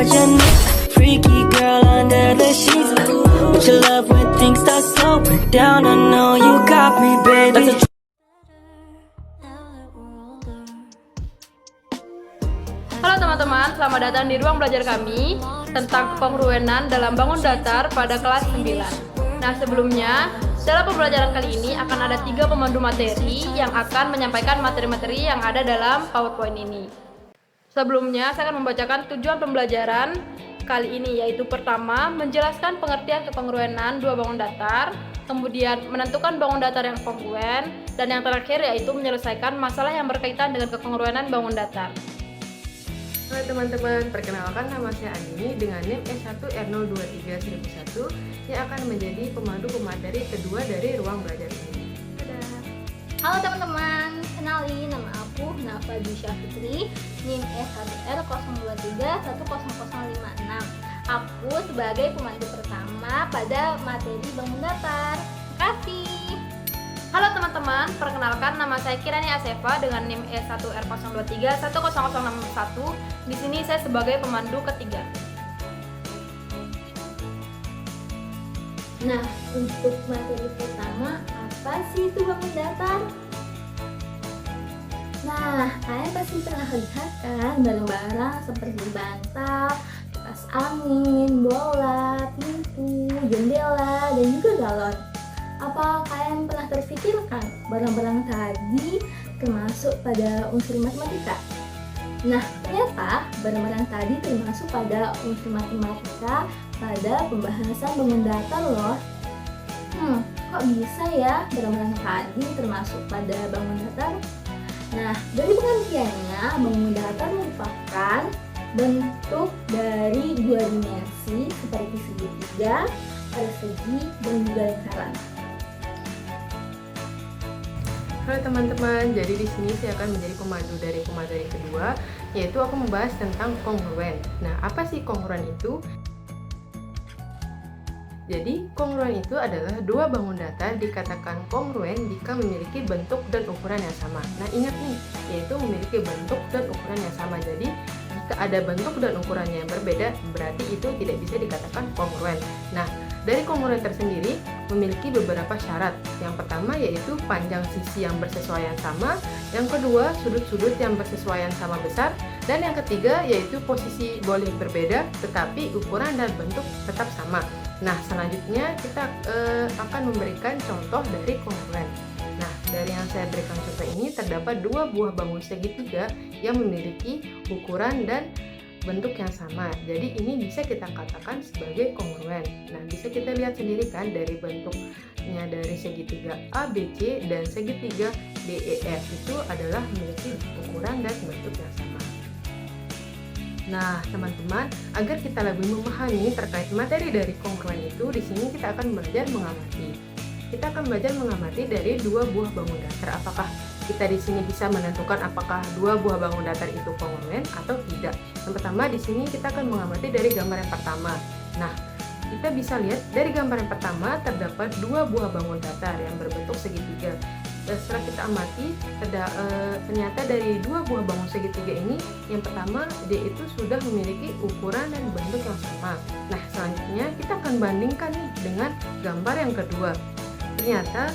charging me. Freaky girl under the sheets. But you love when things start slowing down. I know you got me, baby. Halo teman-teman, selamat datang di ruang belajar kami tentang kekongruenan dalam bangun datar pada kelas 9. Nah, sebelumnya, dalam pembelajaran kali ini akan ada 3 pemandu materi yang akan menyampaikan materi-materi yang ada dalam PowerPoint ini. Sebelumnya, saya akan membacakan tujuan pembelajaran kali ini, yaitu pertama, menjelaskan pengertian kekongruenan dua bangun datar, kemudian menentukan bangun datar yang kongruen, dan yang terakhir yaitu menyelesaikan masalah yang berkaitan dengan kekongruenan bangun datar. Halo teman-teman, perkenalkan nama saya Andini dengan NIM S1R0231001 yang akan menjadi pemandu pemateri kedua dari ruang belajar ini. Halo teman-teman, kenalin nama aku Nafa Jusha Fitri, NIM S1R023100056. Aku sebagai pemandu pertama pada materi bangun datar. Terima kasih. Halo teman-teman, perkenalkan nama saya Kirani Asefa dengan NIM S1R0231001. Di sini saya sebagai pemandu ketiga. Nah, untuk materi pertama, apa sih itu bangun datar? Nah, kalian pasti pernah lihat kan barang-barang seperti bantal, kipas angin, bola, pintu, jendela, dan juga galon. Apa kalian pernah terpikirkan barang-barang tadi termasuk pada unsur matematika? Nah, ternyata barang-barang tadi termasuk pada unsur matematika pada pembahasan bangun datar loh. Kok bisa ya barang-barang tadi termasuk pada bangun datar? Nah, dari pengertiannya, bangun datar merupakan bentuk dari dua dimensi seperti segitiga, persegi, dan juga lingkaran. Halo teman-teman, jadi di sini saya akan menjadi pemandu dari pemateri kedua, yaitu aku membahas tentang kongruen. Nah, apa sih kongruen itu? Jadi, kongruen itu adalah dua bangun datar dikatakan kongruen jika memiliki bentuk dan ukuran yang sama. Nah, ingat nih, yaitu memiliki bentuk dan ukuran yang sama. Jadi, jika ada bentuk dan ukurannya yang berbeda, berarti itu tidak bisa dikatakan kongruen. Nah, dari kongruen tersendiri memiliki beberapa syarat. Yang pertama yaitu panjang sisi yang bersesuaian sama, yang kedua sudut-sudut yang bersesuaian sama besar, dan yang ketiga yaitu posisi boleh berbeda tetapi ukuran dan bentuk tetap sama. Nah, selanjutnya kita akan memberikan contoh dari kongruen. Nah, dari yang saya berikan contoh ini terdapat dua buah bangun segitiga yang memiliki ukuran dan bentuk yang sama. Jadi ini bisa kita katakan sebagai kongruen. Nah, bisa kita lihat sendiri kan dari bentuknya dari segitiga ABC dan segitiga DEF itu adalah memiliki ukuran dan bentuk yang sama. Nah, teman-teman, agar kita lebih memahami terkait materi dari kongruen itu, di sini kita akan belajar mengamati. Kita akan belajar mengamati dari dua buah bangun datar. Apakah kita di sini bisa menentukan apakah dua buah bangun datar itu kongruen atau tidak? Yang pertama, di sini kita akan mengamati dari gambar yang pertama. Nah, kita bisa lihat dari gambar yang pertama terdapat dua buah bangun datar yang berbentuk segitiga. Dan setelah kita amati, ternyata dari dua buah bangun segitiga ini, yang pertama dia itu sudah memiliki ukuran dan bentuk yang sama. Nah, selanjutnya kita akan bandingkan nih dengan gambar yang kedua. Ternyata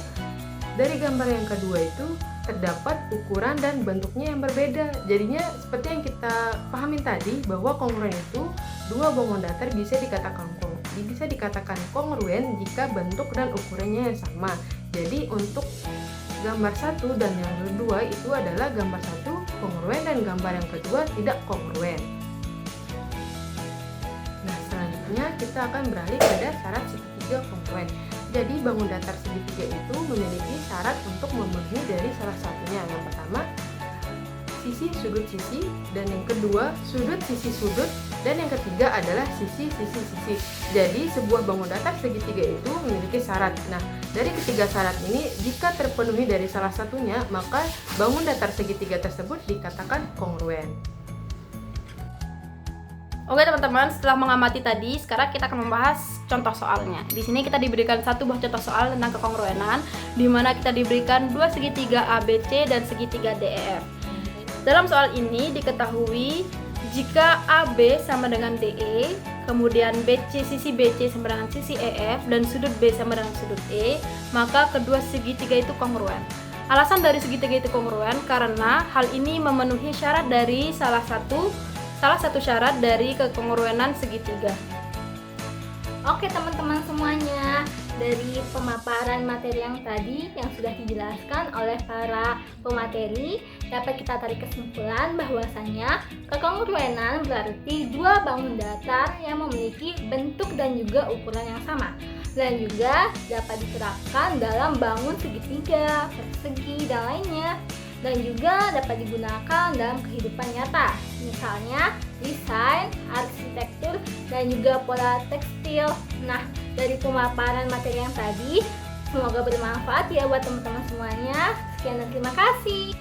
dari gambar yang kedua itu terdapat ukuran dan bentuknya yang berbeda. Jadinya seperti yang kita pahami tadi bahwa kongruen itu dua bangun datar bisa dikatakan kongruen jika bentuk dan ukurannya yang sama. Jadi untuk gambar satu dan yang kedua itu adalah gambar satu kongruen dan gambar yang kedua tidak kongruen. Nah, selanjutnya kita akan beralih pada syarat segitiga kongruen. Jadi bangun datar segitiga itu memiliki syarat untuk memenuhi dari salah satunya. Yang pertama, sisi sudut sisi, dan yang kedua sudut sisi sudut, dan yang ketiga adalah sisi sisi sisi. Jadi sebuah bangun datar segitiga itu memiliki syarat. Nah, dari ketiga syarat ini jika terpenuhi dari salah satunya, maka bangun datar segitiga tersebut dikatakan kongruen. Oke teman-teman, setelah mengamati tadi, sekarang kita akan membahas contoh soalnya. Di sini kita diberikan satu buah contoh soal tentang kekongruenan, di mana kita diberikan dua segitiga ABC dan segitiga DEF. Dalam soal ini diketahui Jika AB sama dengan DE, kemudian sisi BC sama dengan sisi EF, dan sudut B sama dengan sudut E, maka kedua segitiga itu kongruen. Alasan dari segitiga itu kongruen karena hal ini memenuhi syarat dari salah satu syarat dari kekongruenan segitiga. Oke teman-teman semuanya, dari pemaparan materi yang tadi yang sudah dijelaskan oleh para pemateri, dapat kita tarik kesimpulan bahwasanya kekongruenan berarti dua bangun datar yang memiliki bentuk dan juga ukuran yang sama, dan juga dapat diterapkan dalam bangun segitiga, persegi, dan lainnya, dan juga dapat digunakan dalam kehidupan nyata, misalnya desain, arsitektur, dan juga pola tekstil. Nah, dari pemaparan materi yang tadi, semoga bermanfaat ya buat teman-teman semuanya. Sekian dan terima kasih.